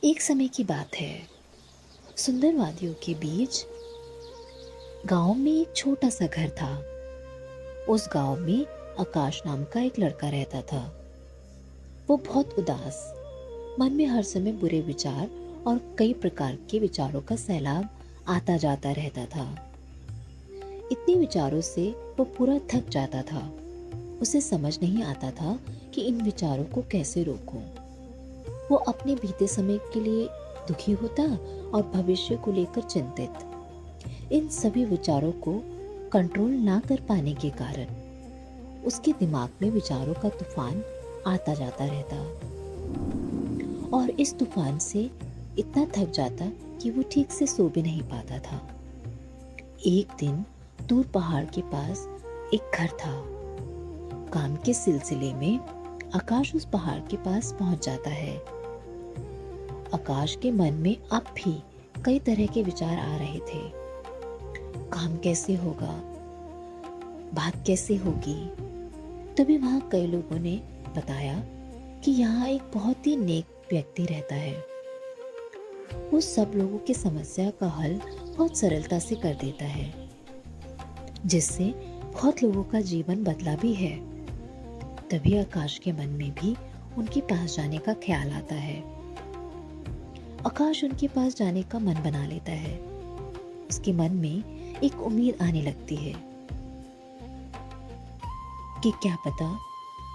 एक समय की बात है। सुंदर वादियों के बीच गांव में एक छोटा सा घर था। उस गांव में आकाश नाम का एक लड़का रहता था। वो बहुत उदास, मन में हर समय बुरे विचार और कई प्रकार के विचारों का सैलाब आता जाता रहता था। इतने विचारों से वो पूरा थक जाता था। उसे समझ नहीं आता था कि इन विचारों को कैसे रोकूं। वो अपने बीते समय के लिए दुखी होता और भविष्य को लेकर चिंतित। इन सभी विचारों को कंट्रोल ना कर पाने के कारण उसके दिमाग में विचारों का तूफान आता जाता रहता और इस तूफान से इतना थक जाता कि वो ठीक से सो भी नहीं पाता था। एक दिन दूर पहाड़ के पास एक घर था। काम के सिलसिले में आकाश उस पहाड़ के पास पहुंच जाता है। आकाश के मन में अब भी कई तरह के विचार आ रहे थे। काम कैसे होगा, बात कैसे होगी। तभी वहां कई लोगों ने बताया कि यहाँ एक बहुत ही नेक व्यक्ति रहता है। वो सब लोगों की समस्या का हल बहुत सरलता से कर देता है, जिससे बहुत लोगों का जीवन बदला भी है। तभी आकाश के मन में भी उनके पास जाने का ख्याल आता है। आकाश उनके पास जाने का मन बना लेता है। उसके मन में एक उम्मीद आने लगती है कि क्या पता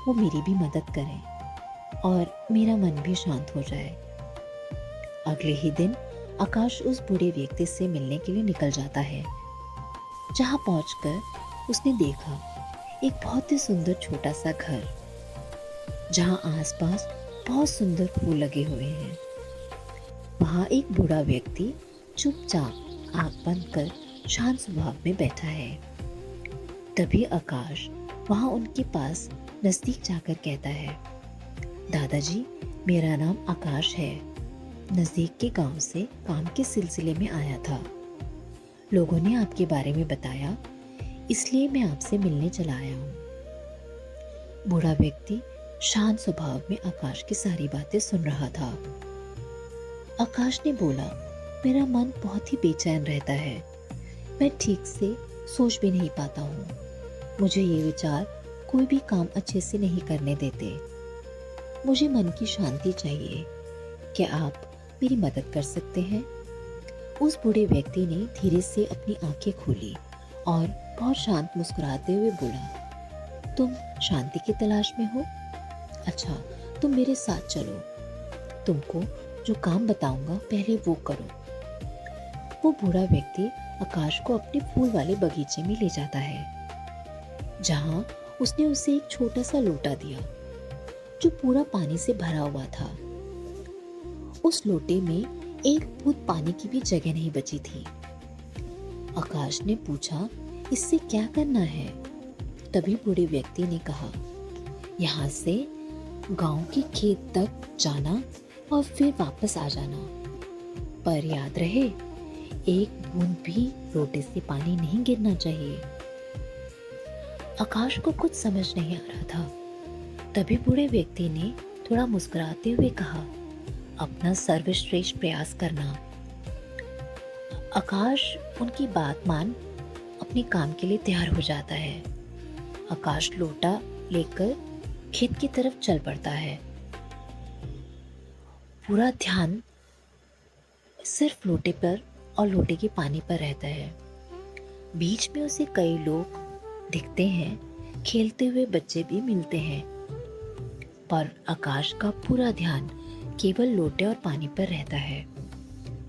वो मेरी भी मदद करें और मेरा मन भी शांत हो जाए। अगले ही दिन आकाश उस बूढ़े व्यक्ति से मिलने के लिए निकल जाता है। जहां पहुंचकर उसने देखा एक बहुत ही सुंदर छोटा सा घर, जहां आसपास बहुत सुंदर फूल लगे हुए हैं। वहां एक बूढ़ा व्यक्ति चुपचाप आंख बंद कर शांत स्वभाव में बैठा है। तभी आकाश वहां उनके पास नजदीक जाकर कहता है, दादाजी, मेरा नाम आकाश है। नजदीक के गांव से काम के सिलसिले में आया था। लोगों ने आपके बारे में बताया, इसलिए मैं आपसे मिलने चला आया हूँ। बूढ़ा व्यक्ति शांत स्वभाव में आकाश की सारी बातें सुन रहा था। आकाश ने बोला, मेरा मन बहुत ही बेचैन रहता है। मैं ठीक से सोच भी नहीं पाता हूँ। मुझे ये विचार कोई भी काम अच्छे से नहीं करने देते। मुझे मन की शांति चाहिए। क्या आप मेरी मदद कर सकते हैं? उस बूढ़े व्यक्ति ने धीरे से अपनी आंखें खोली और बहुत शांत मुस्कुराते हुए बोला, तुम शांति की तलाश में हो? अच्छा, तुम मेरे साथ चलो। तुमको जो काम बताऊंगा पहले वो करो। वो बूढ़ा व्यक्ति आकाश को अपने फूल वाले बगीचे में ले जाता है, जहां उसने उसे एक छोटा सा लोटा दिया जो पूरा पानी से भरा हुआ था। उस लोटे में एक बूंद पानी की भी जगह नहीं बची थी। आकाश ने पूछा, इससे क्या करना है? तभी बूढ़े व्यक्ति ने कहा, यहाँ से गांव के खेत तक जाना और फिर वापस आ जाना। पर याद रहे, एक बूंद भी लोटे से पानी नहीं गिरना चाहिए। आकाश को कुछ समझ नहीं आ रहा था। तभी बूढ़े व्यक्ति ने थोड़ा मुस्कुराते हुए कहा, अपना सर्वश्रेष्ठ प्रयास करना। आकाश उनकी बात मान अपने काम के लिए तैयार हो जाता है। आकाश लोटा लेकर खेत की तरफ चल पड़ता है। पूरा ध्यान सिर्फ लोटे पर और लोटे के पानी पर रहता है। बीच में उसे कई लोग दिखते हैं, खेलते हुए बच्चे भी मिलते हैं, पर आकाश का पूरा ध्यान केवल लोटे और पानी पर रहता है।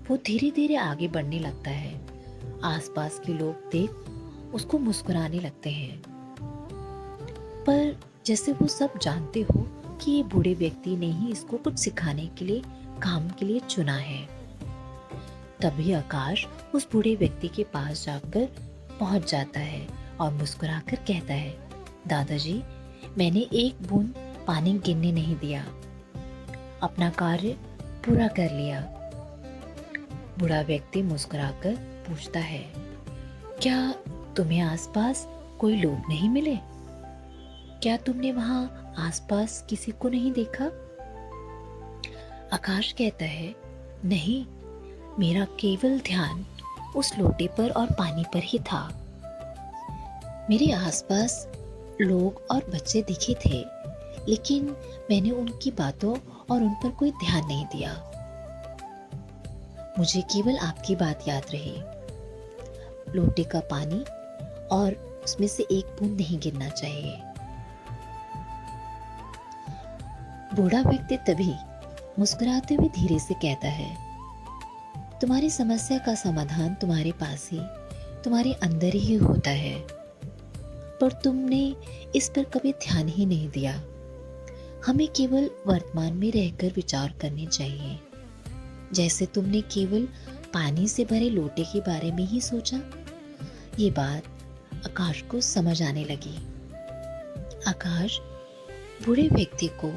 वो धीरे धीरे आगे बढ़ने लगता है। आसपास के लोग देख उसको मुस्कुराने लगते हैं, पर जैसे वो सब जानते हो कि ये बूढ़े व्यक्ति ने ही इसको कुछ सिखाने के लिए, काम के लिए चुना है। तभी आकाश उस बूढ़े व्यक्ति के पास जाकर पहुंच जाता है और मुस्कुराकर कहता है, दादाजी, मैंने एक बूंद पानी गिरने नहीं दिया, अपना कार्य पूरा कर लिया। बूढ़ा व्यक्ति मुस्कुराकर पूछता है, क्या तुम्हें आसपास कोई लोग नहीं मिले? क्या तुमने वहां आसपास किसी को नहीं देखा? आकाश कहता है, नहीं, मेरा केवल ध्यान उस लोटे पर और पानी पर ही था। मेरे आसपास लोग और बच्चे दिखे थे, लेकिन मैंने उनकी बातों और उन पर कोई ध्यान नहीं दिया। मुझे केवल आपकी बात याद रही, लोटे का पानी, और उसमें से एक बूंद नहीं गिरना चाहिए। बूढ़ा व्यक्ति तभी मुस्कुराते हुए धीरे से कहता है, तुम्हारी समस्या का समाधान तुम्हारे पास ही, तुम्हारे अंदर ही होता है, पर तुमने इस पर कभी ध्यान ही नहीं दिया। हमें केवल वर्तमान में रहकर विचार करने चाहिए। जैसे तुमने केवल पानी से भरे लोटे के बारे में ही सोचा। ये बात आकाश को समझ आने लगी। आकाश बूढ़े व्यक्ति को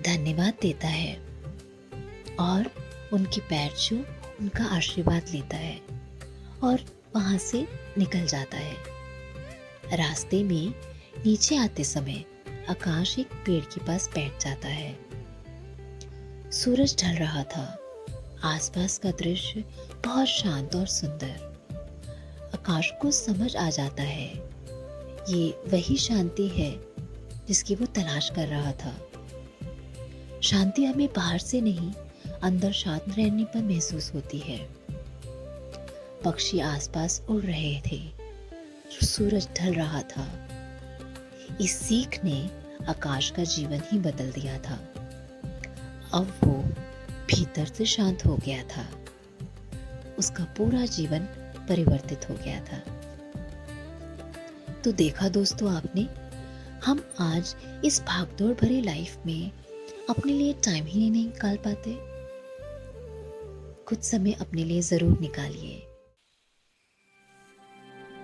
धन्यवाद देता है और उनके पैर छू उनका आशीर्वाद लेता है और वहां से निकल जाता है। रास्ते में नीचे आते समय आकाश एक पेड़ के पास बैठ जाता है। सूरज ढल रहा था। आसपास का दृश्य बहुत शांत और सुंदर। आकाश को समझ आ जाता है ये वही शांति है जिसकी वो तलाश कर रहा था। शांति हमें बाहर से नहीं, अंदर शांत रहने पर महसूस होती है। पक्षी आसपास उड़ रहे थे। सूरज ढल रहा था। इस सीख ने आकाश का जीवन ही बदल दिया था। अब वो भीतर से शांत हो गया था। उसका पूरा जीवन परिवर्तित हो गया था। तो देखा दोस्तों आपने, हम आज इस भागदौड़ भरी लाइफ में अपने लिए टाइम ही नहीं निकाल पाते। कुछ समय अपने लिए जरूर निकालिए।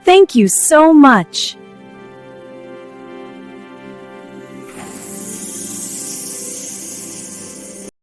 Thank you so much.